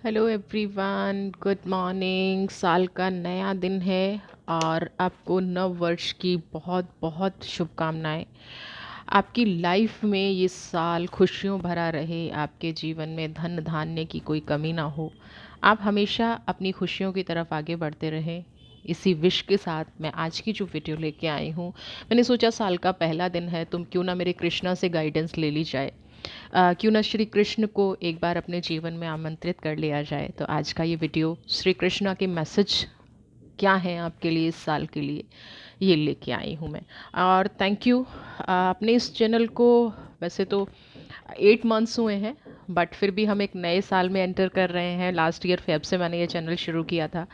Hello everyone, good morning. साल का नया दिन है और आपको नव वर्ष की बहुत बहुत शुभकामनाएं। आपकी लाइफ में ये साल खुशियों भरा रहे, आपके जीवन में धन धान्य की कोई कमी ना हो, आप हमेशा अपनी खुशियों की तरफ आगे बढ़ते रहें। इसी विश के साथ मैं आज की जो वीडियो लेके आई हूँ, मैंने सोचा साल का पहला दिन है, तुम क्यों ना मेरे कृष्णा से गाइडेंस ले ली जाए। क्यों ना श्री कृष्ण को एक बार अपने जीवन में आमंत्रित कर लिया जाए। तो आज का ये वीडियो श्री कृष्णा के मैसेज क्या हैं आपके लिए इस साल के लिए, ये लेके आई हूँ मैं। और थैंक यू। अपने इस चैनल को वैसे तो 8 मंथ्स हुए हैं, बट फिर भी हम एक नए साल में एंटर कर रहे हैं। लास्ट ईयर फेब से मैंने ये चैनल शुरू किया था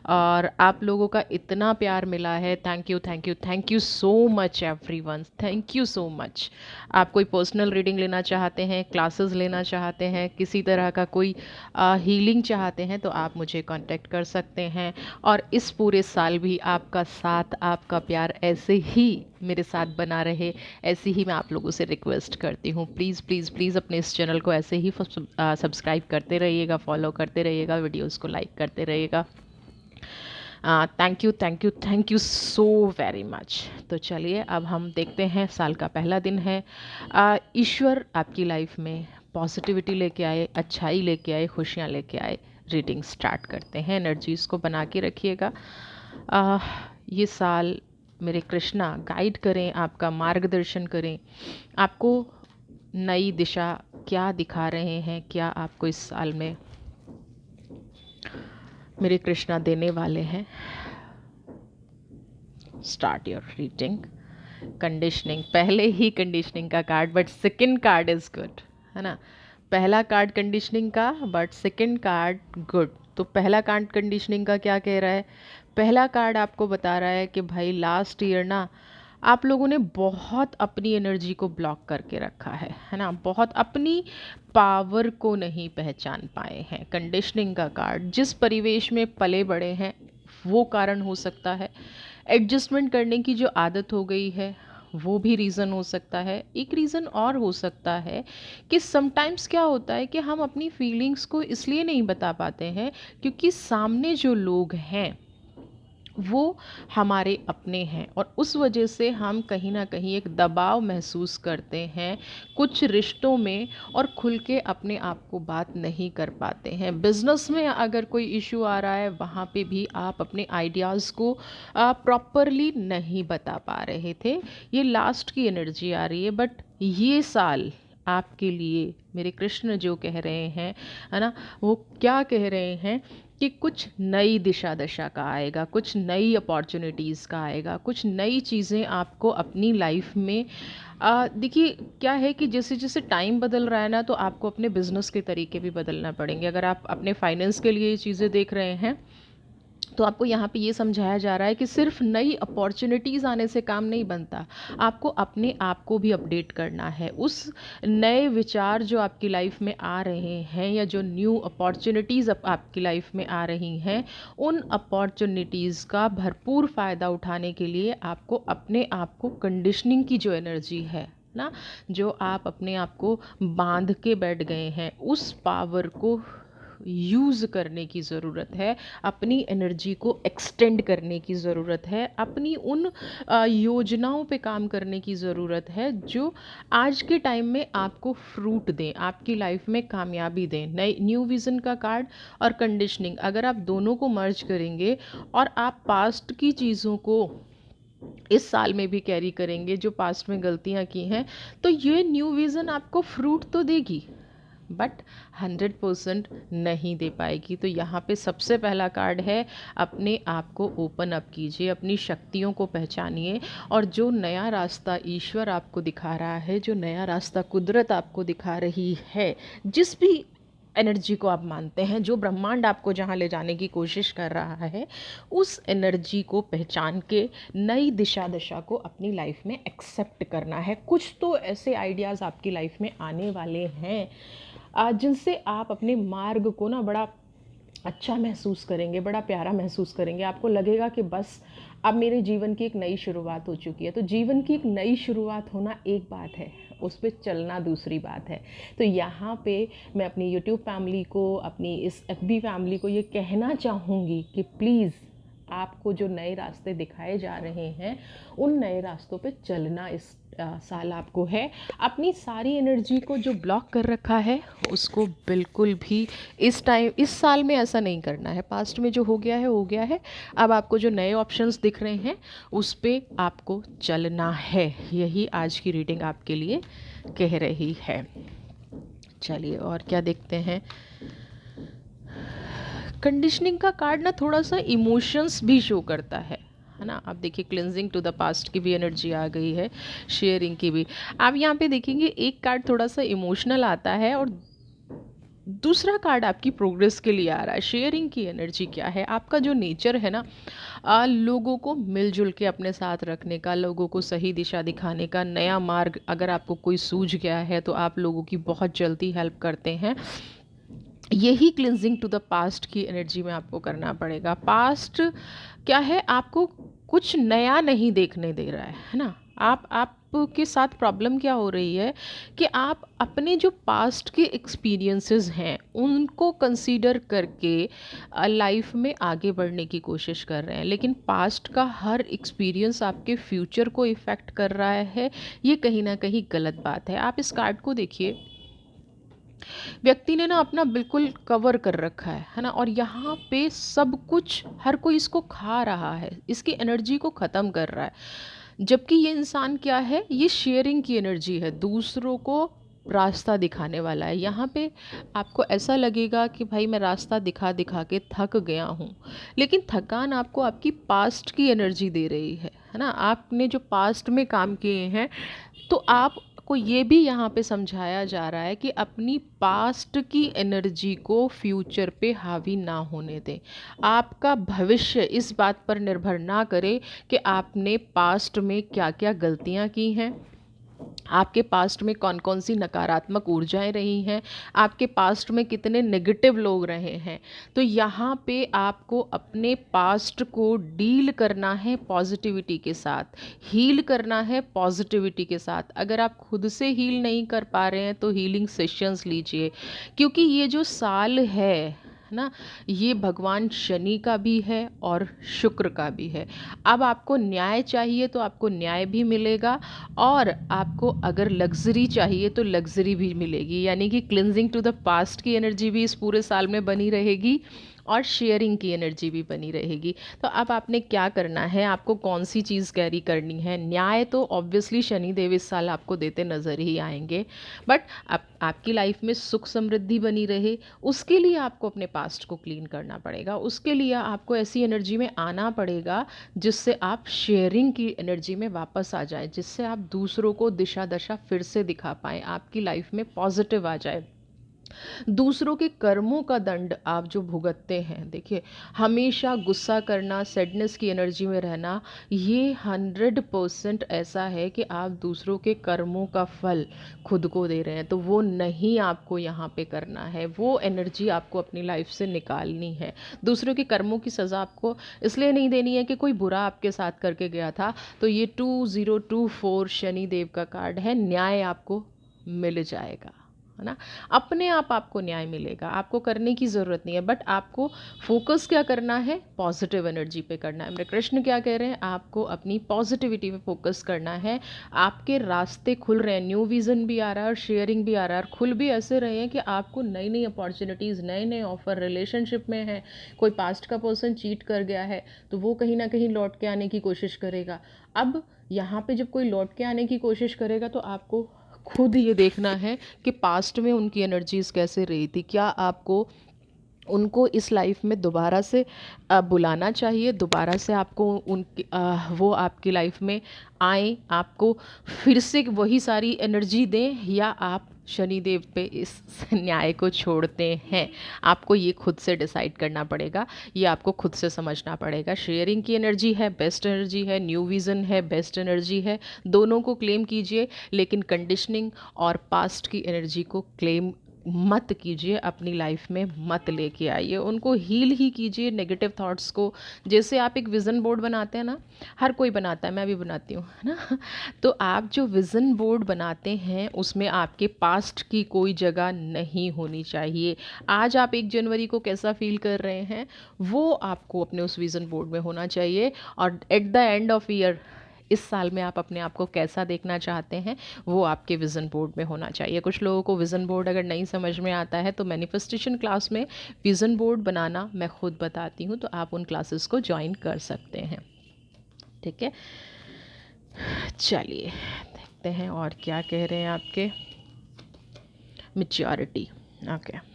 और आप लोगों का इतना प्यार मिला है। Thank you, thank you, thank you so much everyone, thank you so much. आप कोई पर्सनल रीडिंग लेना चाहते हैं, क्लासेस लेना चाहते हैं, किसी तरह का कोई हीलिंग चाहते हैं, तो आप मुझे कांटेक्ट कर सकते हैं। और इस पूरे साल भी आपका साथ, आपका प्यार ऐसे ही मेरे साथ बना रहे, ऐसे ही मैं आप लोगों से रिक्वेस्ट करती हूँ। प्लीज़ प्लीज़ प्लीज़ अपने इस चैनल को ऐसे ही सब्सक्राइब करते रहिएगा, फॉलो करते रहिएगा, वीडियोज़ को लाइक करते रहिएगा। Thank you, thank you, thank you so very much. तो चलिए अब हम देखते हैं, साल का पहला दिन है। ईश्वर आपकी लाइफ में पॉजिटिविटी लेके आए, अच्छाई लेके आए, खुशियाँ लेके आए। रीडिंग स्टार्ट करते हैं। एनर्जीज़ को बना के रखिएगा। ये साल मेरे कृष्णा गाइड करें, आपका मार्गदर्शन करें। आपको नई दिशा क्या दिखा रहे हैं, क्या आपको इस साल में मेरे कृष्णा देने वाले हैं। Start your reading. कंडीशनिंग, पहले ही कंडीशनिंग का card, but second card is good, है ना। पहला कार्ड कंडीशनिंग का, बट सेकंड कार्ड गुड। तो पहला कार्ड कंडीशनिंग का क्या कह रहा है? पहला कार्ड आपको बता रहा है कि भाई लास्ट ईयर ना आप लोगों ने बहुत अपनी एनर्जी को ब्लॉक करके रखा है ना, बहुत अपनी पावर को नहीं पहचान पाए हैं। कंडीशनिंग का कार्ड, जिस परिवेश में पले बड़े हैं वो कारण हो सकता है। एडजस्टमेंट करने की जो आदत हो गई है वो भी रीज़न हो सकता है। एक रीज़न और हो सकता है कि समटाइम्स क्या होता है कि हम अपनी फीलिंग्स को इसलिए नहीं बता पाते हैं क्योंकि सामने जो लोग हैं वो हमारे अपने हैं, और उस वजह से हम कहीं ना कहीं एक दबाव महसूस करते हैं कुछ रिश्तों में, और खुल के अपने आप को बात नहीं कर पाते हैं। बिजनेस में अगर कोई इशू आ रहा है, वहाँ पे भी आप अपने आइडियाज़ को प्रॉपरली नहीं बता पा रहे थे। ये लास्ट की एनर्जी आ रही है, बट ये साल आपके लिए मेरे कृष्ण जो कह रहे हैं, है ना, वो क्या कह रहे हैं कि कुछ नई दिशा दशा का आएगा, कुछ नई अपॉर्चुनिटीज़ का आएगा, कुछ नई चीज़ें आपको अपनी लाइफ में देखिए क्या है कि जैसे जैसे टाइम बदल रहा है ना, तो आपको अपने बिजनेस के तरीके भी बदलना पड़ेंगे। अगर आप अपने फाइनेंस के लिए ये चीज़ें देख रहे हैं, तो आपको यहाँ पे ये समझाया जा रहा है कि सिर्फ नई अपॉर्चुनिटीज़ आने से काम नहीं बनता, आपको अपने आप को भी अपडेट करना है। उस नए विचार जो आपकी लाइफ में आ रहे हैं, या जो न्यू अपॉर्चुनिटीज़ आपकी लाइफ में आ रही हैं, उन अपॉर्चुनिटीज़ का भरपूर फ़ायदा उठाने के लिए आपको अपने आप को, कंडीशनिंग की जो एनर्जी है ना, जो आप अपने आप को बांध के बैठ गए हैं, उस पावर को यूज़ करने की ज़रूरत है। अपनी एनर्जी को एक्सटेंड करने की ज़रूरत है। अपनी उन योजनाओं पे काम करने की ज़रूरत है जो आज के टाइम में आपको फ्रूट दें, आपकी लाइफ में कामयाबी दें। नई न्यू विज़न का कार्ड और कंडीशनिंग, अगर आप दोनों को मर्ज करेंगे और आप पास्ट की चीज़ों को इस साल में भी कैरी करेंगे, जो पास्ट में गलतियां की हैं, तो ये न्यू विज़न आपको फ्रूट तो देगी, बट 100% नहीं दे पाएगी। तो यहाँ पे सबसे पहला कार्ड है, अपने आप को ओपन अप कीजिए, अपनी शक्तियों को पहचानिए, और जो नया रास्ता ईश्वर आपको दिखा रहा है, जो नया रास्ता कुदरत आपको दिखा रही है, जिस भी एनर्जी को आप मानते हैं, जो ब्रह्मांड आपको जहाँ ले जाने की कोशिश कर रहा है, उस एनर्जी को पहचान के नई दिशा दशा को अपनी लाइफ में एक्सेप्ट करना है। कुछ तो ऐसे आइडियाज़ आपकी लाइफ में आने वाले हैं जिनसे आप अपने मार्ग को ना बड़ा अच्छा महसूस करेंगे, बड़ा प्यारा महसूस करेंगे। आपको लगेगा कि बस अब मेरे जीवन की एक नई शुरुआत हो चुकी है। तो जीवन की एक नई शुरुआत होना एक बात है, उस पे चलना दूसरी बात है। तो यहाँ पे मैं अपनी यूट्यूब फैमिली को, अपनी इस एफबी फैमिली को ये कहना चाहूँगी कि प्लीज़ आपको जो नए रास्ते दिखाए जा रहे हैं उन नए रास्तों पे चलना इस साल आपको है। अपनी सारी एनर्जी को जो ब्लॉक कर रखा है उसको बिल्कुल भी इस साल में ऐसा नहीं करना है। पास्ट में जो हो गया है हो गया है। अब आपको जो नए ऑप्शंस दिख रहे हैं उस पे आपको चलना है। यही आज की रीडिंग आपके लिए कह रही है। चलिए और क्या देखते हैं। कंडीशनिंग का कार्ड ना थोड़ा सा इमोशंस भी शो करता है ना। आप देखिए क्लिनजिंग टू द पास्ट की भी एनर्जी आ गई है, शेयरिंग की भी। आप यहाँ पे देखेंगे एक कार्ड थोड़ा सा इमोशनल आता है और दूसरा कार्ड आपकी प्रोग्रेस के लिए आ रहा है। शेयरिंग की एनर्जी क्या है, आपका जो नेचर है ना, लोगों को मिलजुल के अपने साथ रखने का, लोगों को सही दिशा दिखाने का, नया मार्ग अगर आपको कोई सूझ गया है तो आप लोगों की बहुत जल्दी हेल्प करते हैं। यही क्लिनजिंग टू द पास्ट की एनर्जी में आपको करना पड़ेगा। पास्ट क्या है, आपको कुछ नया नहीं देखने दे रहा है ना। आपके साथ प्रॉब्लम क्या हो रही है कि आप अपने जो पास्ट के एक्सपीरियंसेस हैं उनको कंसीडर करके लाइफ में आगे बढ़ने की कोशिश कर रहे हैं, लेकिन पास्ट का हर एक्सपीरियंस आपके फ्यूचर को इफ़ेक्ट कर रहा है। ये कहीं ना कहीं गलत बात है। आप इस कार्ड को देखिए, व्यक्ति ने ना अपना बिल्कुल कवर कर रखा है ना, और यहाँ पे सब कुछ हर कोई इसको खा रहा है, इसकी एनर्जी को ख़त्म कर रहा है। जबकि ये इंसान क्या है, ये शेयरिंग की एनर्जी है, दूसरों को रास्ता दिखाने वाला है। यहाँ पे आपको ऐसा लगेगा कि भाई मैं रास्ता दिखा दिखा के थक गया हूँ, लेकिन थकान आपको आपकी पास्ट की एनर्जी दे रही है ना। आपने जो पास्ट में काम किए हैं, तो आपको ये भी यहाँ पे समझाया जा रहा है कि अपनी पास्ट की एनर्जी को फ्यूचर पे हावी ना होने दें। आपका भविष्य इस बात पर निर्भर ना करे कि आपने पास्ट में क्या क्या गलतियाँ की हैं, आपके पास्ट में कौन कौन सी नकारात्मक ऊर्जाएं रही हैं, आपके पास्ट में कितने नेगेटिव लोग रहे हैं। तो यहाँ पे आपको अपने पास्ट को डील करना है पॉजिटिविटी के साथ, हील करना है पॉजिटिविटी के साथ। अगर आप खुद से हील नहीं कर पा रहे हैं तो हीलिंग सेशंस लीजिए, क्योंकि ये जो साल है ना, ये भगवान शनि का भी है और शुक्र का भी है। अब आपको न्याय चाहिए तो आपको न्याय भी मिलेगा, और आपको अगर लग्जरी चाहिए तो लग्जरी भी मिलेगी। यानी कि क्लिनजिंग टू द पास्ट की एनर्जी भी इस पूरे साल में बनी रहेगी और शेयरिंग की एनर्जी भी बनी रहेगी। तो अब आपने क्या करना है, आपको कौन सी चीज़ कैरी करनी है। न्याय तो ऑब्वियसली शनिदेव इस साल आपको देते नज़र ही आएंगे, बट आपकी लाइफ में सुख समृद्धि बनी रहे उसके लिए आपको अपने पास्ट को क्लीन करना पड़ेगा। उसके लिए आपको ऐसी एनर्जी में आना पड़ेगा जिससे आप शेयरिंग की एनर्जी में वापस आ जाए, जिससे आप दूसरों को दिशा दशा फिर से दिखा पाएँ, आपकी लाइफ में पॉजिटिव आ जाए। दूसरों के कर्मों का दंड आप जो भुगतते हैं, देखिए हमेशा गुस्सा करना, सैडनेस की एनर्जी में रहना, ये 100% ऐसा है कि आप दूसरों के कर्मों का फल खुद को दे रहे हैं। तो वो नहीं आपको यहाँ पे करना है, वो एनर्जी आपको अपनी लाइफ से निकालनी है। दूसरों के कर्मों की सज़ा आपको इसलिए नहीं देनी है कि कोई बुरा आपके साथ करके गया था। तो ये 2024 शनि देव का कार्ड है, न्याय आपको मिल जाएगा, है ना। अपने आप आपको न्याय मिलेगा, आपको करने की ज़रूरत नहीं है, बट आपको फोकस क्या करना है, पॉजिटिव एनर्जी पे करना है। मेरे कृष्ण क्या कह रहे हैं, आपको अपनी पॉजिटिविटी पे फोकस करना है। आपके रास्ते खुल रहे हैं, न्यू विज़न भी आ रहा है और शेयरिंग भी आ रहा है, और खुल भी ऐसे रहे हैं कि आपको नई नई अपॉर्चुनिटीज़, नए नए ऑफ़र, रिलेशनशिप में है, कोई पास्ट का पर्सन चीट कर गया है तो वो कहीं ना कहीं लौट के आने की कोशिश करेगा। अब यहाँ पे जब कोई लौट के आने की कोशिश करेगा तो आपको खुद ये देखना है कि पास्ट में उनकी एनर्जीज़ कैसे रही थी, क्या आपको उनको इस लाइफ में दोबारा से बुलाना चाहिए, दोबारा से आपको उनकी वो आपकी लाइफ में आए, आपको फिर से वही सारी एनर्जी दें, या आप शनिदेव पे इस न्याय को छोड़ते हैं। आपको ये खुद से डिसाइड करना पड़ेगा, ये आपको खुद से समझना पड़ेगा। शेयरिंग की एनर्जी है, बेस्ट एनर्जी है, न्यू विज़न है, बेस्ट एनर्जी है, दोनों को क्लेम कीजिए, लेकिन कंडीशनिंग और पास्ट की एनर्जी को क्लेम मत कीजिए, अपनी लाइफ में मत लेके आइए, उनको हील ही कीजिए नेगेटिव थॉट्स को। जैसे आप एक विज़न बोर्ड बनाते हैं ना, हर कोई बनाता है, मैं भी बनाती हूँ, है ना। तो आप जो विज़न बोर्ड बनाते हैं उसमें आपके पास्ट की कोई जगह नहीं होनी चाहिए। आज आप 1 जनवरी को कैसा फील कर रहे हैं वो आपको अपने उस विज़न बोर्ड में होना चाहिए, और at the end of year, इस साल में आप अपने आप को कैसा देखना चाहते हैं वो आपके विज़न बोर्ड में होना चाहिए। कुछ लोगों को विज़न बोर्ड अगर नहीं समझ में आता है तो मैनिफेस्टेशन क्लास में विज़न बोर्ड बनाना मैं खुद बताती हूँ, तो आप उन क्लासेस को ज्वाइन कर सकते हैं। ठीक है, चलिए देखते हैं और क्या कह रहे हैं आपके। Maturity, okay.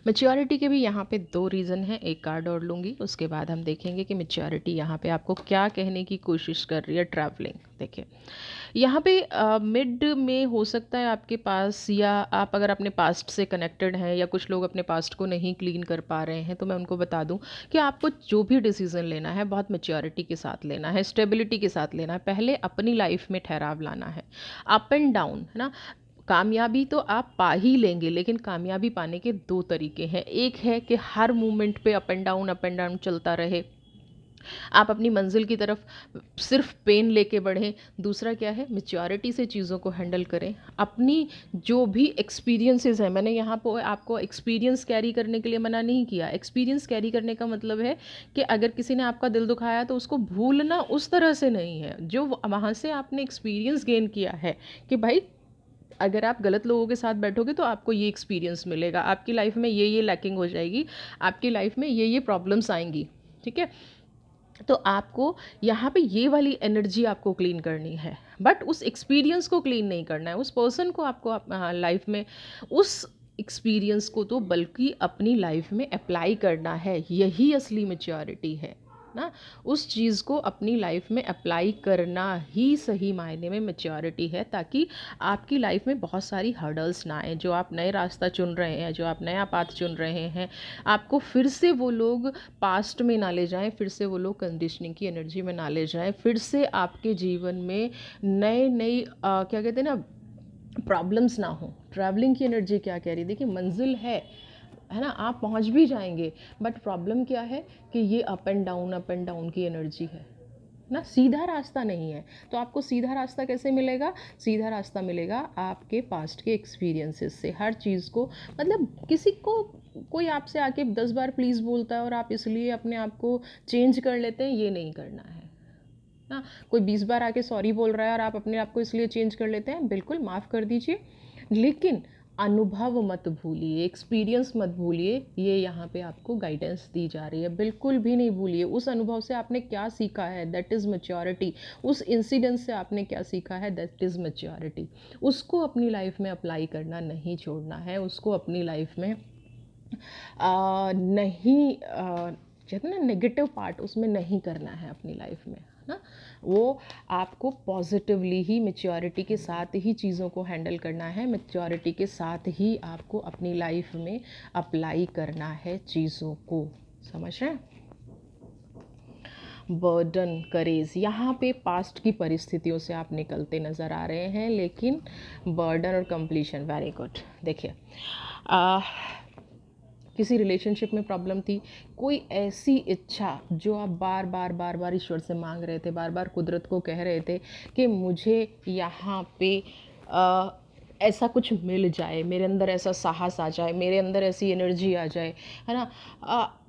मैच्योरिटी के भी यहाँ पे 2 रीज़न हैं, एक कार्ड और लूँगी, उसके बाद हम देखेंगे कि मैच्योरिटी यहाँ पे आपको क्या कहने की कोशिश कर रही है। ट्रैवलिंग, देखिए यहाँ पे मिड में हो सकता है आपके पास, या आप अगर अपने पास्ट से कनेक्टेड हैं, या कुछ लोग अपने पास्ट को नहीं क्लीन कर पा रहे हैं, तो मैं उनको बता दूं कि आपको जो भी डिसीज़न लेना है बहुत मैच्योरिटी के साथ लेना है, स्टेबिलिटी के साथ लेना है। पहले अपनी लाइफ में ठहराव लाना है। अप एंड डाउन, है ना, कामयाबी तो आप पा ही लेंगे, लेकिन कामयाबी पाने के 2 तरीके हैं। एक है कि हर मोमेंट पे अप एंड डाउन चलता रहे, आप अपनी मंजिल की तरफ सिर्फ पेन लेके बढ़ें। दूसरा क्या है, मैच्योरिटी से चीज़ों को हैंडल करें। अपनी जो भी एक्सपीरियंसेस हैं, मैंने यहाँ पर आपको एक्सपीरियंस कैरी करने के लिए मना नहीं किया। एक्सपीरियंस कैरी करने का मतलब है कि अगर किसी ने आपका दिल दुखाया तो उसको भूलना उस तरह से नहीं है, जो वहाँ से आपने एक्सपीरियंस गेन किया है कि भाई अगर आप गलत लोगों के साथ बैठोगे तो आपको ये एक्सपीरियंस मिलेगा, आपकी लाइफ में ये लैकिंग हो जाएगी, आपकी लाइफ में ये प्रॉब्लम्स आएंगी। ठीक है, तो आपको यहाँ पे ये वाली एनर्जी आपको क्लीन करनी है, बट उस एक्सपीरियंस को क्लीन नहीं करना है, उस पर्सन को आपको लाइफ में उस एक्सपीरियंस को तो बल्कि अपनी लाइफ में अप्लाई करना है। यही असली मैच्योरिटी है ना, उस चीज़ को अपनी लाइफ में अप्लाई करना ही सही मायने में मैच्योरिटी है, ताकि आपकी लाइफ में बहुत सारी हर्डल्स ना आए। जो आप नए रास्ता चुन रहे हैं, जो आप नया पाथ चुन रहे हैं, आपको फिर से वो लोग पास्ट में ना ले जाएं, फिर से वो लोग कंडीशनिंग की एनर्जी में ना ले जाएं, फिर से आपके जीवन में नई क्या कहते हैं ना, प्रॉब्लम्स ना हो। ट्रैवलिंग की एनर्जी क्या कह रही है, देखिए मंजिल है ना, आप पहुंच भी जाएंगे, बट प्रॉब्लम क्या है कि ये अप एंड डाउन की एनर्जी है ना, सीधा रास्ता नहीं है। तो आपको सीधा रास्ता कैसे मिलेगा? सीधा रास्ता मिलेगा आपके पास्ट के एक्सपीरियंसेस से। हर चीज़ को, मतलब किसी को कोई आपसे आके 10 बार प्लीज़ बोलता है और आप इसलिए अपने आप को चेंज कर लेते हैं, ये नहीं करना है ना। कोई 20 बार आके सॉरी बोल रहा है और आप अपने आप को इसलिए चेंज कर लेते हैं, बिल्कुल माफ़ कर दीजिए, लेकिन अनुभव मत भूलिए, एक्सपीरियंस मत भूलिए। ये यहाँ पे आपको गाइडेंस दी जा रही है, बिल्कुल भी नहीं भूलिए। उस अनुभव से आपने क्या सीखा है, दैट इज़ मैच्योरिटी। उस इंसिडेंट से आपने क्या सीखा है, दैट इज़ मैच्योरिटी। उसको अपनी लाइफ में अप्लाई करना नहीं छोड़ना है, उसको अपनी लाइफ में नहीं कहते ना नेगेटिव पार्ट उसमें नहीं करना है अपनी लाइफ में ना। वो आपको पॉजिटिवली ही, मैच्योरिटी के साथ ही चीज़ों को हैंडल करना है, मैच्योरिटी के साथ ही आपको अपनी लाइफ में अप्लाई करना है चीज़ों को, समझ रहे हैं। बर्डन, करेज, यहाँ पे पास्ट की परिस्थितियों से आप निकलते नज़र आ रहे हैं, लेकिन बर्डन और कंप्लीशन, वेरी गुड। देखिए किसी रिलेशनशिप में प्रॉब्लम थी, कोई ऐसी इच्छा जो आप बार बार ईश्वर से मांग रहे थे, बार बार कुदरत को कह रहे थे कि मुझे यहाँ पे ऐसा कुछ मिल जाए, मेरे अंदर ऐसा साहस आ जाए, मेरे अंदर ऐसी एनर्जी आ जाए, है ना।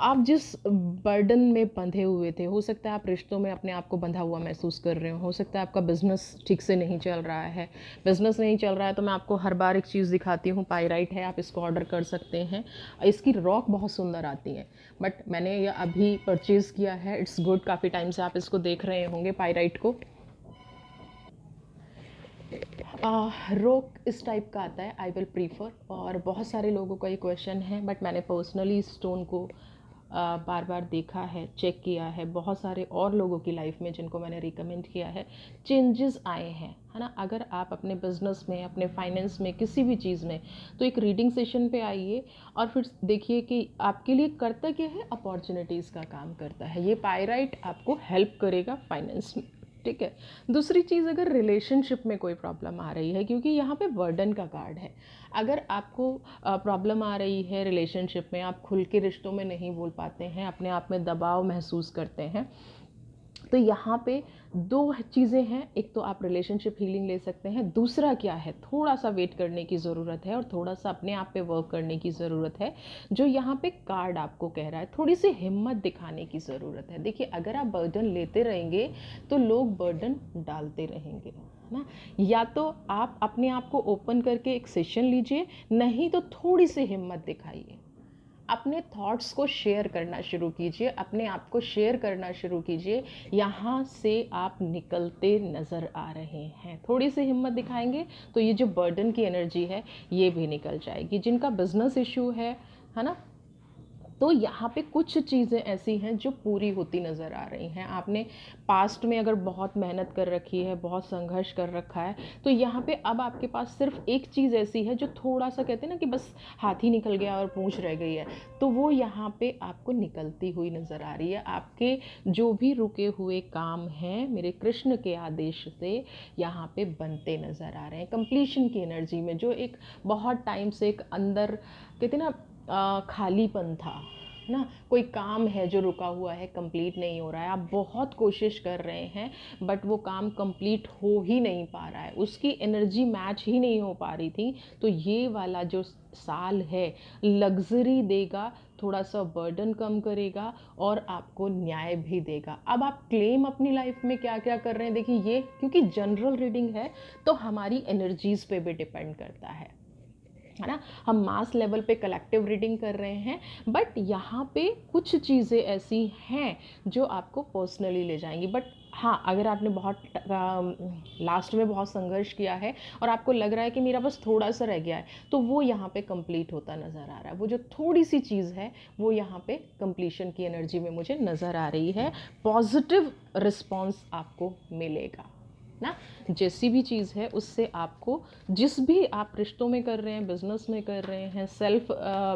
आप जिस बर्डन में बंधे हुए थे, हो सकता है आप रिश्तों में अपने आप को बंधा हुआ महसूस कर रहे हो सकता है आपका बिजनेस ठीक से नहीं चल रहा है। बिजनेस नहीं चल रहा है तो मैं आपको हर बार एक चीज़ दिखाती हूँ, पाइराइट है, आप इसको ऑर्डर कर सकते हैं। इसकी रॉक बहुत सुंदर आती है, बट मैंने ये अभी परचेज़ किया है, इट्स गुड। काफ़ी टाइम से आप इसको देख रहे होंगे पाइराइट को। रोक इस टाइप का आता है, आई विल प्रीफर। और बहुत सारे लोगों का ये क्वेश्चन है, बट मैंने पर्सनली स्टोन को बार बार देखा है, चेक किया है, बहुत सारे और लोगों की लाइफ में जिनको मैंने रिकमेंड किया है, चेंजेस आए हैं, है ना। अगर आप अपने बिजनेस में, अपने फाइनेंस में, किसी भी चीज़ में, तो एक रीडिंग सेशन पे आइए और फिर देखिए कि आपके लिए करता क्या है, अपॉर्चुनिटीज़ का काम करता है। ये पाइराइट आपको हेल्प करेगा फाइनेंस में, ठीक है। दूसरी चीज़, अगर रिलेशनशिप में कोई प्रॉब्लम आ रही है, क्योंकि यहाँ पे बर्डन का कार्ड है, अगर आपको प्रॉब्लम आ रही है रिलेशनशिप में, आप खुल के रिश्तों में नहीं बोल पाते हैं, अपने आप में दबाव महसूस करते हैं, तो यहाँ पे दो चीज़ें हैं। एक तो आप रिलेशनशिप हीलिंग ले सकते हैं, दूसरा क्या है, थोड़ा सा वेट करने की ज़रूरत है और थोड़ा सा अपने आप पे वर्क करने की ज़रूरत है। जो यहाँ पे कार्ड आपको कह रहा है, थोड़ी सी हिम्मत दिखाने की ज़रूरत है। देखिए, अगर आप बर्डन लेते रहेंगे तो लोग बर्डन डालते रहेंगे, है ना। या तो आप अपने आप को ओपन करके एक सेशन लीजिए, नहीं तो थोड़ी सी हिम्मत दिखाइए, अपने थॉट्स को शेयर करना शुरू कीजिए, अपने आप को शेयर करना शुरू कीजिए। यहाँ से आप निकलते नज़र आ रहे हैं। थोड़ी सी हिम्मत दिखाएंगे तो ये जो बर्डन की एनर्जी है ये भी निकल जाएगी। जिनका बिजनेस इशू है ना, तो यहाँ पे कुछ चीज़ें ऐसी हैं जो पूरी होती नज़र आ रही हैं। आपने पास्ट में अगर बहुत मेहनत कर रखी है, बहुत संघर्ष कर रखा है, तो यहाँ पे अब आपके पास सिर्फ एक चीज़ ऐसी है जो थोड़ा सा, कहते हैं ना कि बस हाथ ही निकल गया और पूंछ रह गई है, तो वो यहाँ पे आपको निकलती हुई नज़र आ रही है। आपके जो भी रुके हुए काम हैं, मेरे कृष्ण के आदेश से यहाँ पे बनते नज़र आ रहे हैं। कंप्लीशन की एनर्जी में जो एक बहुत टाइम से एक अंदर, कहते हैं ना, खालीपन था ना, कोई काम है जो रुका हुआ है, कंप्लीट नहीं हो रहा है, आप बहुत कोशिश कर रहे हैं बट वो काम कंप्लीट हो ही नहीं पा रहा है, उसकी एनर्जी मैच ही नहीं हो पा रही थी, तो ये वाला जो साल है लग्जरी देगा, थोड़ा सा बर्डन कम करेगा और आपको न्याय भी देगा। अब आप क्लेम अपनी लाइफ में क्या क्या कर रहे हैं, देखिए ये क्योंकि जनरल रीडिंग है तो हमारी एनर्जीज पे भी डिपेंड करता है ना। हम मास लेवल पे कलेक्टिव रीडिंग कर रहे हैं, बट यहाँ पे कुछ चीज़ें ऐसी हैं जो आपको पर्सनली ले जाएंगी। बट हाँ, अगर आपने बहुत लास्ट में बहुत संघर्ष किया है और आपको लग रहा है कि मेरा बस थोड़ा सा रह गया है, तो वो यहाँ पे कंप्लीट होता नज़र आ रहा है। वो जो थोड़ी सी चीज़ है वो यहाँ पे कंप्लीशन की एनर्जी में मुझे नज़र आ रही है। पॉजिटिव रिस्पॉन्स आपको मिलेगा ना। जैसी भी चीज़ है उससे आपको, जिस भी आप रिश्तों में कर रहे हैं, बिजनेस में कर रहे हैं, सेल्फ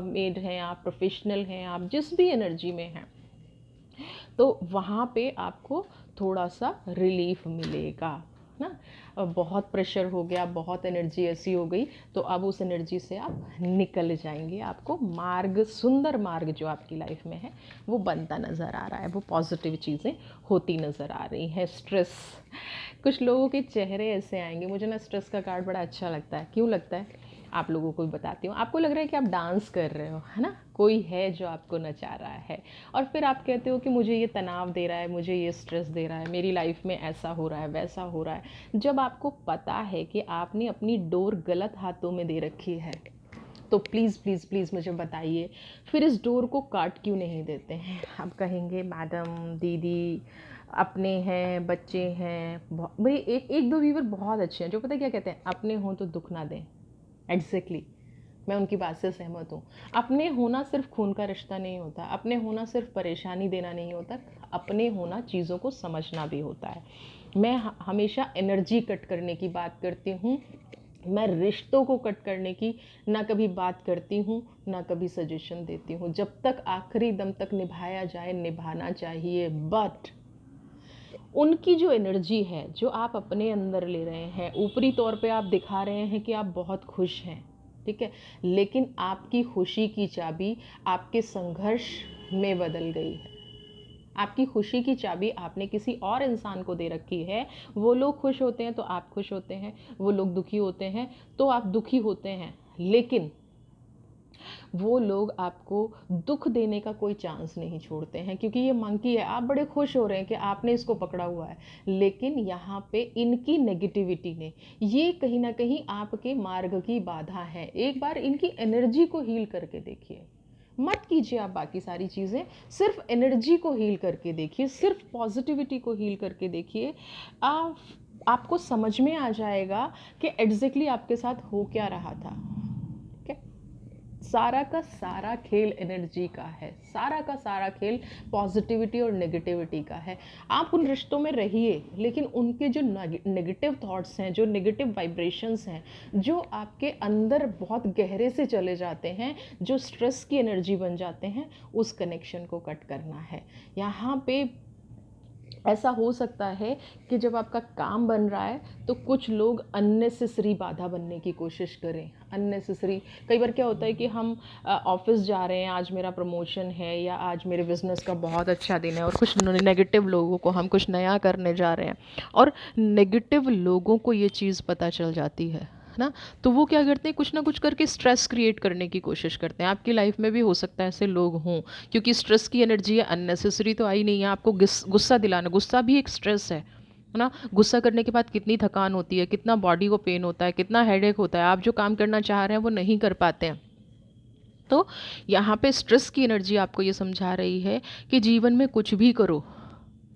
मेड हैं आप, प्रोफेशनल हैं आप, जिस भी एनर्जी में हैं, तो वहाँ पे आपको थोड़ा सा रिलीफ मिलेगा ना। बहुत प्रेशर हो गया, बहुत एनर्जी ऐसी हो गई, तो अब उस एनर्जी से आप निकल जाएंगे। आपको मार्ग, सुंदर मार्ग जो आपकी लाइफ में है वो बनता नज़र आ रहा है, वो पॉजिटिव चीज़ें होती नज़र आ रही हैं। स्ट्रेस, कुछ लोगों के चेहरे ऐसे आएंगे, मुझे ना स्ट्रेस का कार्ड बड़ा अच्छा लगता है। क्यों लगता है आप लोगों को भी बताती हूँ। आपको लग रहा है कि आप डांस कर रहे हो, है ना, कोई है जो आपको नचा रहा है, और फिर आप कहते हो कि मुझे ये तनाव दे रहा है, मुझे ये स्ट्रेस दे रहा है, मेरी लाइफ में ऐसा हो रहा है, वैसा हो रहा है। जब आपको पता है कि आपने अपनी डोर गलत हाथों में दे रखी है, तो प्लीज़ प्लीज़ प्लीज़ मुझे बताइए, फिर इस डोर को काट क्यों नहीं देते हैं। आप कहेंगे मैडम, दीदी, अपने हैं, बच्चे हैं, मेरे एक दो व्यूवर बहुत अच्छे हैं जो पता क्या कहते हैं, अपने हों तो दुख ना दें। एग्जैक्टली, मैं उनकी बात से सहमत हूँ। अपने होना सिर्फ खून का रिश्ता नहीं होता, अपने होना सिर्फ परेशानी देना नहीं होता, अपने होना चीज़ों को समझना भी होता है। मैं हमेशा एनर्जी कट करने की बात करती हूँ, मैं रिश्तों को कट करने की ना कभी बात करती हूँ, ना कभी सजेशन देती हूँ। जब तक आखिरी दम तक निभाया जाए, निभाना चाहिए। बट उनकी जो एनर्जी है जो आप अपने अंदर ले रहे हैं, ऊपरी तौर पे आप दिखा रहे हैं कि आप बहुत खुश हैं, ठीक है, लेकिन आपकी खुशी की चाबी आपके संघर्ष में बदल गई है। आपकी खुशी की चाबी आपने किसी और इंसान को दे रखी है। वो लोग खुश होते हैं तो आप खुश होते हैं, वो लोग दुखी होते हैं तो आप दुखी होते हैं, लेकिन वो लोग आपको दुख देने का कोई चांस नहीं छोड़ते हैं, क्योंकि ये मंकी है। आप बड़े खुश हो रहे हैं कि आपने इसको पकड़ा हुआ है, लेकिन यहाँ पे इनकी नेगेटिविटी ने, ये कहीं ना कहीं आपके मार्ग की बाधा है। एक बार इनकी एनर्जी को हील करके देखिए, मत कीजिए आप बाकी सारी चीज़ें, सिर्फ एनर्जी को हील करके देखिए, सिर्फ पॉजिटिविटी को हील करके देखिए। आपको समझ में आ जाएगा कि एग्जैक्टली आपके साथ हो क्या रहा था। सारा का सारा खेल एनर्जी का है, सारा का सारा खेल पॉजिटिविटी और नेगेटिविटी का है। आप उन रिश्तों में रहिए, लेकिन उनके जो नेगेटिव थॉट्स हैं, जो नेगेटिव वाइब्रेशंस हैं, जो आपके अंदर बहुत गहरे से चले जाते हैं, जो स्ट्रेस की एनर्जी बन जाते हैं, उस कनेक्शन को कट करना है। यहाँ पे ऐसा हो सकता है कि जब आपका काम बन रहा है तो कुछ लोग अननेसेसरी बाधा बनने की कोशिश करें। अननेसेसरी, कई बार क्या होता है कि हम ऑफिस जा रहे हैं, आज मेरा प्रमोशन है या आज मेरे बिजनेस का बहुत अच्छा दिन है, और कुछ नेगेटिव लोगों को हम कुछ नया करने जा रहे हैं, और नेगेटिव लोगों को ये चीज़ पता चल जाती है ना, तो वो क्या करते हैं, कुछ ना कुछ करके स्ट्रेस क्रिएट करने की कोशिश करते हैं। आपकी लाइफ में भी हो सकता है ऐसे लोग हों, क्योंकि स्ट्रेस की एनर्जी है, अननेसेसरी तो आई नहीं है, आपको गुस्सा दिलाना, गुस्सा भी एक स्ट्रेस है ना। गुस्सा करने के बाद कितनी थकान होती है, कितना बॉडी को पेन होता है, कितना हेडेक होता है, आप जो काम करना चाह रहे हैं वो नहीं कर पाते हैं। तो यहाँ पे स्ट्रेस की एनर्जी आपको ये समझा रही है कि जीवन में कुछ भी करो,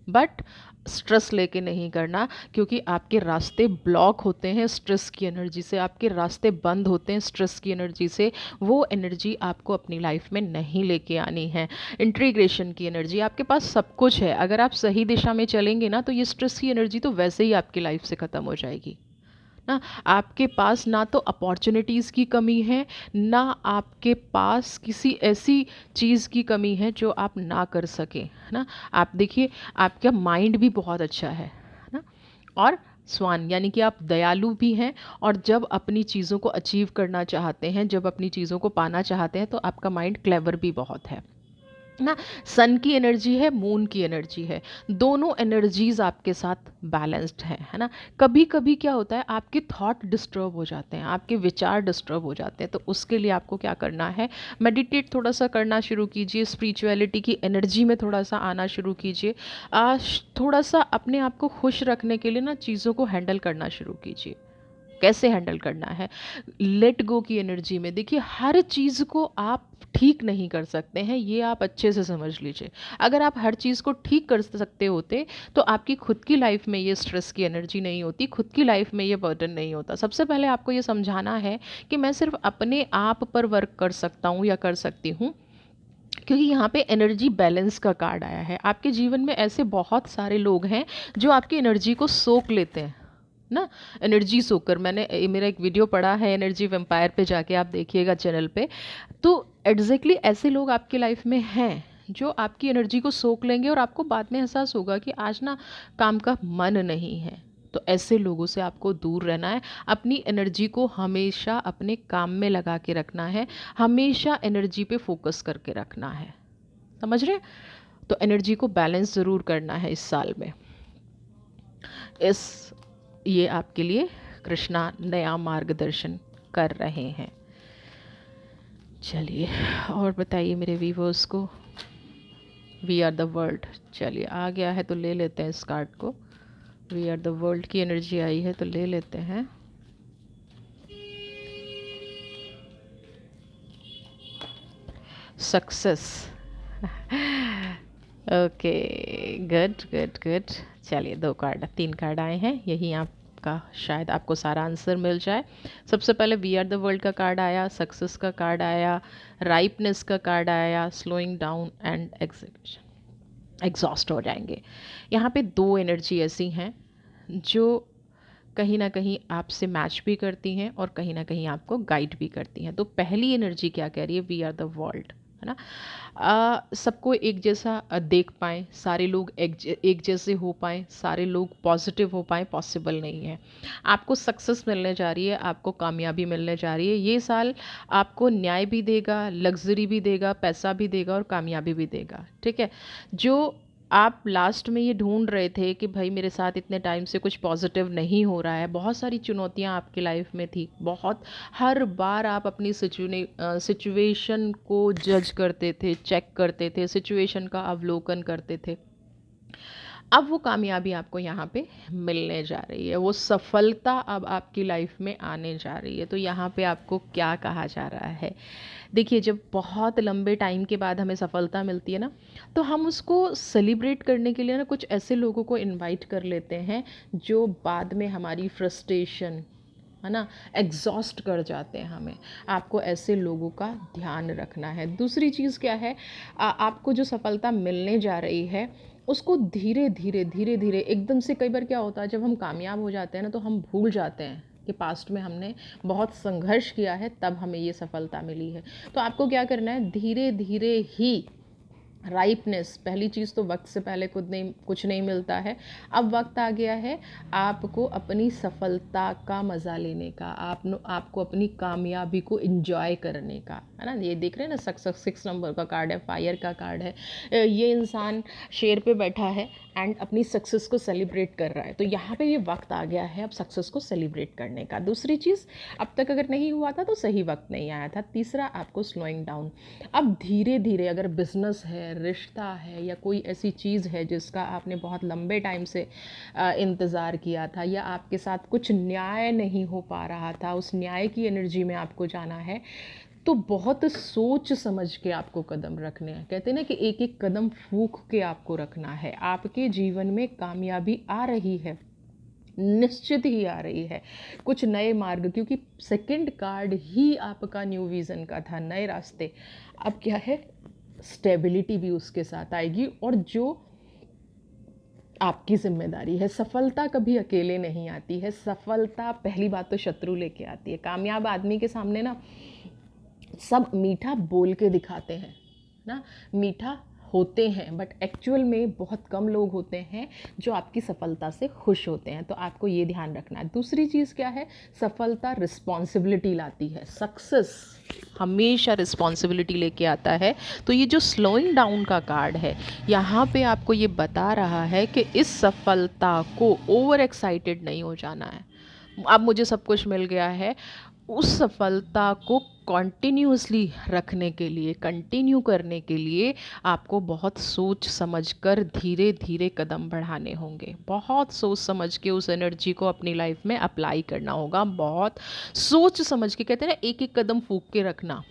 बट स्ट्रेस लेके नहीं करना, क्योंकि आपके रास्ते ब्लॉक होते हैं स्ट्रेस की एनर्जी से, आपके रास्ते बंद होते हैं स्ट्रेस की एनर्जी से। वो एनर्जी आपको अपनी लाइफ में नहीं लेके आनी है। इंटीग्रेशन की एनर्जी, आपके पास सब कुछ है, अगर आप सही दिशा में चलेंगे ना, तो ये स्ट्रेस की एनर्जी तो वैसे ही आपकी लाइफ से ख़त्म हो जाएगी ना। आपके पास ना तो अपॉर्चुनिटीज़ की कमी है, ना आपके पास किसी ऐसी चीज़ की कमी है जो आप ना कर सकें, है ना। आप देखिए, आपका माइंड भी बहुत अच्छा है ना। और स्वान यानी कि आप दयालु भी हैं, और जब अपनी चीज़ों को अचीव करना चाहते हैं, जब अपनी चीज़ों को पाना चाहते हैं, तो आपका माइंड क्लेवर भी बहुत है ना। सन की एनर्जी है, मून की एनर्जी है, दोनों एनर्जीज आपके साथ बैलेंस्ड हैं, है ना। कभी कभी क्या होता है, आपके थॉट डिस्टर्ब हो जाते हैं, आपके विचार डिस्टर्ब हो जाते हैं, तो उसके लिए आपको क्या करना है, मेडिटेट थोड़ा सा करना शुरू कीजिए, स्पिरिचुअलिटी की एनर्जी में थोड़ा सा आना शुरू कीजिए। थोड़ा सा अपने आप को खुश रखने के लिए ना चीज़ों को हैंडल करना शुरू कीजिए। कैसे हैंडल करना है, लेट गो की एनर्जी में। देखिए, हर चीज़ को आप ठीक नहीं कर सकते हैं, ये आप अच्छे से समझ लीजिए। अगर आप हर चीज़ को ठीक कर सकते होते तो आपकी खुद की लाइफ में ये स्ट्रेस की एनर्जी नहीं होती, खुद की लाइफ में ये बर्डन नहीं होता। सबसे पहले आपको ये समझाना है कि मैं सिर्फ अपने आप पर वर्क कर सकता हूँ या कर सकती हूँ, क्योंकि यहाँ पे एनर्जी बैलेंस का कार्ड आया है। आपके जीवन में ऐसे बहुत सारे लोग हैं जो आपकी एनर्जी को सोख लेते हैं ना। एनर्जी सोकर, मेरा एक वीडियो पड़ा है एनर्जी वेम्पायर पे, जाके आप देखिएगा चैनल पे। तो एग्जैक्टली ऐसे लोग आपकी लाइफ में हैं जो आपकी एनर्जी को सोख लेंगे, और आपको बाद में एहसास होगा कि आज ना काम का मन नहीं है। तो ऐसे लोगों से आपको दूर रहना है, अपनी एनर्जी को हमेशा अपने काम में लगा के रखना है, हमेशा एनर्जी पे फोकस करके रखना है, समझ रहे हैं? तो एनर्जी को बैलेंस ज़रूर करना है इस साल में। इस ये आपके लिए कृष्णा नया मार्गदर्शन कर रहे हैं। चलिए, और बताइए मेरे व्यूवर्स को। वी आर द वर्ल्ड, चलिए आ गया है तो ले लेते हैं इस कार्ड को। वी आर द वर्ल्ड की एनर्जी आई है तो ले लेते हैं। Success. Okay, good good good. चलिए, 2 कार्ड 3 कार्ड आए हैं, यही आपका शायद आपको सारा आंसर मिल जाए। सबसे पहले वी आर द वर्ल्ड का कार्ड आया, सक्सेस का कार्ड आया, राइपनेस का कार्ड आया, slowing down and execution, exhaust हो जाएंगे। यहाँ पे 2 एनर्जी ऐसी हैं जो कहीं ना कहीं आपसे मैच भी करती हैं और कहीं ना कहीं आपको गाइड भी करती हैं। तो पहली एनर्जी क्या कह रही है, वी आर द वर्ल्ड, है ना। सबको एक जैसा देख पाएँ, सारे लोग एक जैसे हो पाएँ, सारे लोग पॉजिटिव हो पाएँ, पॉसिबल नहीं है। आपको सक्सेस मिलने जा रही है, आपको कामयाबी मिलने जा रही है। ये साल आपको न्याय भी देगा, लग्जरी भी देगा, पैसा भी देगा और कामयाबी भी देगा, ठीक है। जो आप लास्ट में ये ढूंढ रहे थे कि भाई मेरे साथ इतने टाइम से कुछ पॉजिटिव नहीं हो रहा है, बहुत सारी चुनौतियां आपकी लाइफ में थी, बहुत, हर बार आप अपनी सिचुएशन को जज करते थे, चेक करते थे, सिचुएशन का अवलोकन करते थे। अब वो कामयाबी आपको यहाँ पे मिलने जा रही है, वो सफलता अब आपकी लाइफ में आने जा रही है। तो यहाँ पे आपको क्या कहा जा रहा है, देखिए, जब बहुत लंबे टाइम के बाद हमें सफलता मिलती है ना, तो हम उसको सेलिब्रेट करने के लिए ना कुछ ऐसे लोगों को इनवाइट कर लेते हैं जो बाद में हमारी फ्रस्ट्रेशन, है ना, एग्जॉस्ट कर जाते हैं हमें। आपको ऐसे लोगों का ध्यान रखना है। दूसरी चीज़ क्या है, आपको जो सफलता मिलने जा रही है उसको धीरे धीरे धीरे धीरे, एकदम से, कई बार क्या होता है जब हम कामयाब हो जाते हैं ना, तो हम भूल जाते हैं कि पास्ट में हमने बहुत संघर्ष किया है, तब हमें ये सफलता मिली है। तो आपको क्या करना है, धीरे धीरे ही राइपनेस, पहली चीज़ तो वक्त से पहले कुछ नहीं मिलता है। अब वक्त आ गया है आपको अपनी सफलता का मज़ा लेने का, आपको अपनी कामयाबी को इंजॉय करने का, है ना। ये देख रहे हैं ना, सक्सेस 6 नंबर का कार्ड है, फायर का कार्ड है। ये इंसान शेर पे बैठा है एंड अपनी सक्सेस को सेलिब्रेट कर रहा है। तो यहाँ पे ये वक्त आ गया है अब सक्सेस को सेलिब्रेट करने का। दूसरी चीज़, अब तक अगर नहीं हुआ था तो सही वक्त नहीं आया था। तीसरा, आपको स्लोइंग डाउन। अब धीरे धीरे, अगर बिजनेस है, रिश्ता है, या कोई ऐसी चीज़ है जिसका आपने बहुत लंबे टाइम से इंतज़ार किया था, या आपके साथ कुछ न्याय नहीं हो पा रहा था, उस न्याय की एनर्जी में आपको जाना है, तो बहुत सोच समझ के आपको कदम रखने हैं। कहते हैं ना कि एक एक कदम फूंक के आपको रखना है। आपके जीवन में कामयाबी आ रही है, निश्चित ही आ रही है। कुछ नए मार्ग, क्योंकि सेकंड कार्ड ही आपका न्यू विज़न का था, नए रास्ते। अब क्या है, स्टेबिलिटी भी उसके साथ आएगी, और जो आपकी जिम्मेदारी है। सफलता कभी अकेले नहीं आती है। सफलता, पहली बात तो शत्रु लेके आती है। कामयाब आदमी के सामने ना सब मीठा बोल के दिखाते हैं ना, मीठा होते हैं, बट एक्चुअल में बहुत कम लोग होते हैं जो आपकी सफलता से खुश होते हैं। तो आपको ये ध्यान रखना है। दूसरी चीज़ क्या है, सफलता रिस्पॉन्सिबिलिटी लाती है। सक्सेस हमेशा रिस्पॉन्सिबिलिटी लेके आता है। तो ये जो स्लोइंग डाउन का कार्ड है, यहाँ पे आपको ये बता रहा है कि इस सफलता को ओवर एक्साइटेड नहीं हो जाना है। अब मुझे सब कुछ मिल गया है, उस सफलता को कॉन्टिन्यूसली रखने के लिए, कंटिन्यू करने के लिए आपको बहुत सोच समझ कर धीरे धीरे कदम बढ़ाने होंगे। बहुत सोच समझ के उस एनर्जी को अपनी लाइफ में अप्लाई करना होगा। बहुत सोच समझ के, कहते हैं ना, एक एक कदम फूंक के रखना,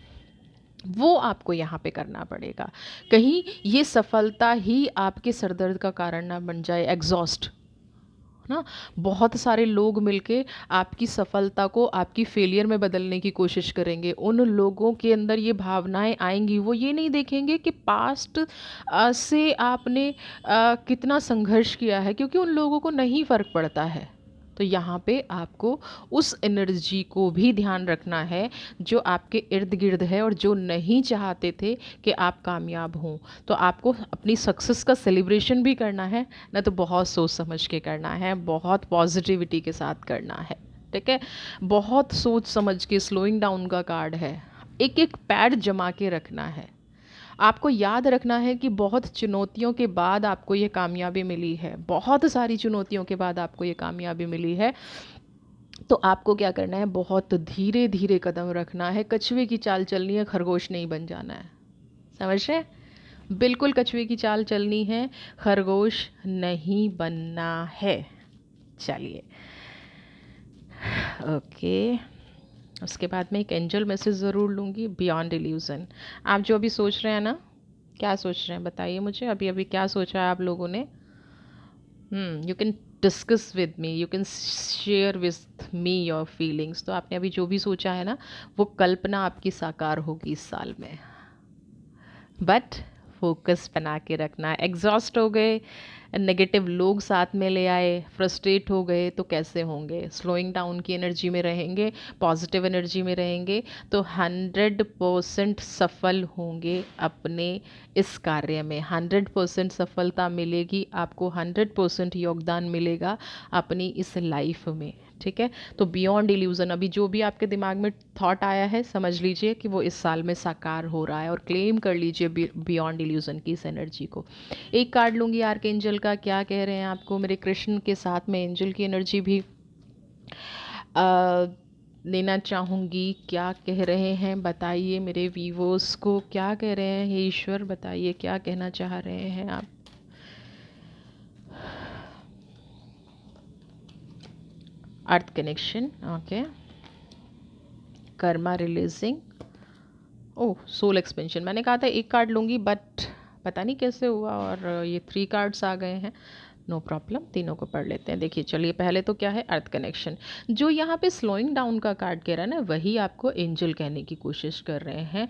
वो आपको यहाँ पे करना पड़ेगा। कहीं ये सफलता ही आपके सरदर्द का कारण ना बन जाए, एग्जॉस्ट ना। बहुत सारे लोग मिलके आपकी सफलता को आपकी फेलियर में बदलने की कोशिश करेंगे। उन लोगों के अंदर ये भावनाएं आएंगी, वो ये नहीं देखेंगे कि पास्ट से आपने कितना संघर्ष किया है, क्योंकि उन लोगों को नहीं फ़र्क पड़ता है। तो यहाँ पे आपको उस एनर्जी को भी ध्यान रखना है जो आपके इर्द गिर्द है और जो नहीं चाहते थे कि आप कामयाब हों। तो आपको अपनी सक्सेस का सेलिब्रेशन भी करना है ना, तो बहुत सोच समझ के करना है, बहुत पॉजिटिविटी के साथ करना है। ठीक है, बहुत सोच समझ के। स्लोइंग डाउन का कार्ड है, एक एक पैड जमा के रखना है। आपको याद रखना है कि बहुत चुनौतियों के बाद आपको ये कामयाबी मिली है, बहुत सारी चुनौतियों के बाद आपको ये कामयाबी मिली है। तो आपको क्या करना है, बहुत धीरे धीरे कदम रखना है। कछुए की चाल चलनी है, खरगोश नहीं बन जाना है। समझ रहे हैं? बिल्कुल कछुए की चाल चलनी है, खरगोश नहीं बनना है। चलिए, ओके। उसके बाद मैं एक एंजल मैसेज ज़रूर लूँगी, बियॉन्ड इल्यूज़न। आप जो अभी सोच रहे हैं ना, क्या सोच रहे हैं बताइए मुझे, अभी अभी क्या सोचा है आप लोगों ने? You can discuss with me, you can share with me your feelings. तो आपने अभी जो भी सोचा है ना, वो कल्पना आपकी साकार होगी इस साल में। बट फोकस बना के रखना। एग्जॉस्ट हो गए, नेगेटिव लोग साथ में ले आए, फ्रस्ट्रेट हो गए, तो कैसे होंगे? स्लोइंग डाउन की एनर्जी में रहेंगे, पॉजिटिव एनर्जी में रहेंगे, तो 100% सफल होंगे अपने इस कार्य में। 100% सफलता मिलेगी आपको, 100% योगदान मिलेगा अपनी इस लाइफ में। ठीक है, तो बियॉन्ड इल्यूज़न, अभी जो भी आपके दिमाग में थॉट आया है, समझ लीजिए कि वो इस साल में साकार हो रहा है, और क्लेम कर लीजिए बियॉन्ड इल्यूज़न की इस एनर्जी को। एक कार्ड लूँगी आर्क एंजल का, क्या कह रहे हैं आपको मेरे कृष्ण के साथ में एंजल की एनर्जी भी लेना चाहूँगी। क्या कह रहे हैं बताइए, मेरे वीवर्स को क्या कह रहे हैं? हे ईश्वर बताइए, क्या कहना चाह रहे हैं आप? अर्थ कनेक्शन, ओके। कर्मा रिलीजिंग, ओह सोल एक्सपेंशन। मैंने कहा था एक कार्ड लूँगी, बट पता नहीं कैसे हुआ और ये 3 कार्ड्स आ गए हैं। नो प्रॉब्लम, तीनों को पढ़ लेते हैं। देखिए, चलिए, पहले तो क्या है, अर्थ कनेक्शन। जो यहाँ पे स्लोइंग डाउन का कार्ड कह रहा है ना, वही आपको एंजल कहने की कोशिश कर रहे हैं।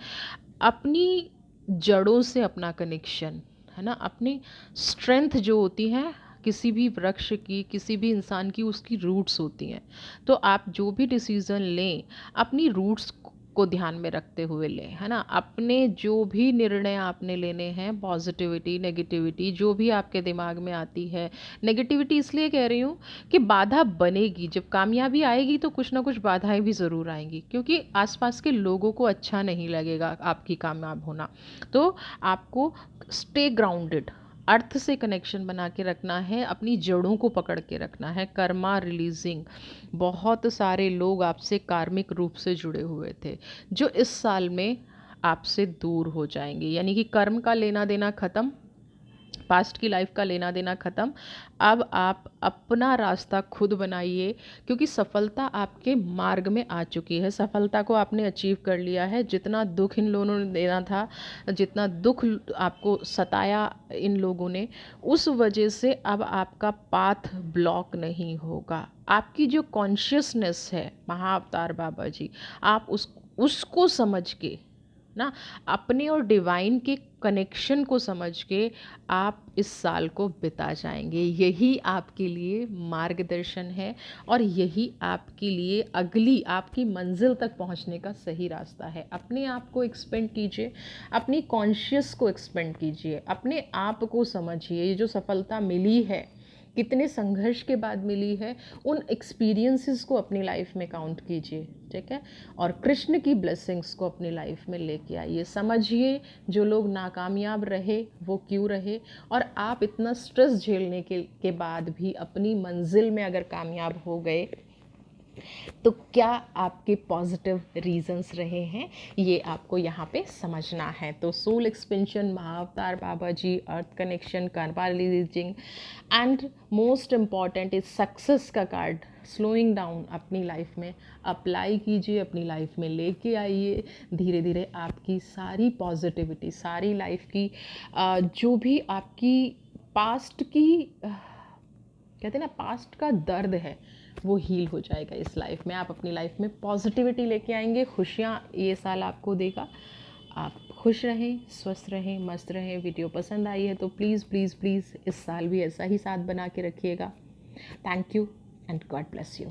अपनी जड़ों से अपना कनेक्शन, है ना, अपनी स्ट्रेंथ जो होती है किसी भी वृक्ष की, किसी भी इंसान की, उसकी रूट्स होती हैं। तो आप जो भी डिसीज़न लें, अपनी रूट्स को ध्यान में रखते हुए लें, है ना। अपने जो भी निर्णय आपने लेने हैं, पॉजिटिविटी नेगेटिविटी जो भी आपके दिमाग में आती है, नेगेटिविटी इसलिए कह रही हूँ कि बाधा बनेगी, जब कामयाबी आएगी तो कुछ ना कुछ बाधाएं भी ज़रूर आएंगी, क्योंकि आसपास के लोगों को अच्छा नहीं लगेगा आपकी कामयाब होना। तो आपको स्टे ग्राउंडेड, अर्थ से कनेक्शन बना के रखना है, अपनी जड़ों को पकड़ के रखना है। कर्मा रिलीजिंग, बहुत सारे लोग आपसे कार्मिक रूप से जुड़े हुए थे जो इस साल में आपसे दूर हो जाएंगे, यानी कि कर्म का लेना देना ख़त्म, पास्ट की लाइफ का लेना देना ख़त्म। अब आप अपना रास्ता खुद बनाइए, क्योंकि सफलता आपके मार्ग में आ चुकी है, सफलता को आपने अचीव कर लिया है। जितना दुख इन लोगों ने देना था, जितना दुख आपको सताया इन लोगों ने, उस वजह से अब आपका पाथ ब्लॉक नहीं होगा। आपकी जो कॉन्शियसनेस है महाअवतार बाबा जी, आप उसको समझ के ना, अपने और डिवाइन के कनेक्शन को समझ के आप इस साल को बिता जाएंगे। यही आपके लिए मार्गदर्शन है और यही आपके लिए अगली आपकी मंजिल तक पहुंचने का सही रास्ता है। अपने आप को एक्सपेंड कीजिए, अपनी कॉन्शियस को एक्सपेंड कीजिए, अपने आप को समझिए। ये जो सफलता मिली है, कितने संघर्ष के बाद मिली है, उन एक्सपीरियंसेस को अपनी लाइफ में काउंट कीजिए, ठीक है। और कृष्ण की ब्लेसिंग्स को अपनी लाइफ में लेके आइए। समझिए जो लोग नाकामयाब रहे वो क्यों रहे, और आप इतना स्ट्रेस झेलने के बाद भी अपनी मंजिल में अगर कामयाब हो गए तो क्या आपके पॉजिटिव रीजंस रहे हैं, ये आपको यहाँ पे समझना है। तो soul expansion, Mahavatar Baba ji, earth connection, karma releasing, and most important is success का कार्ड, स्लोइंग डाउन, अपनी लाइफ में अप्लाई कीजिए, अपनी लाइफ में लेके आइए। धीरे धीरे आपकी सारी पॉजिटिविटी, सारी लाइफ की जो भी आपकी पास्ट की कहते हैं ना, पास्ट का दर्द है, वो हील हो जाएगा इस लाइफ में। आप अपनी लाइफ में पॉजिटिविटी लेके आएंगे, खुशियाँ ये साल आपको देगा। आप खुश रहें, स्वस्थ रहें, मस्त रहें। वीडियो पसंद आई है तो प्लीज़ प्लीज़ प्लीज़ इस साल भी ऐसा ही साथ बना के रखिएगा। Thank you and God bless you.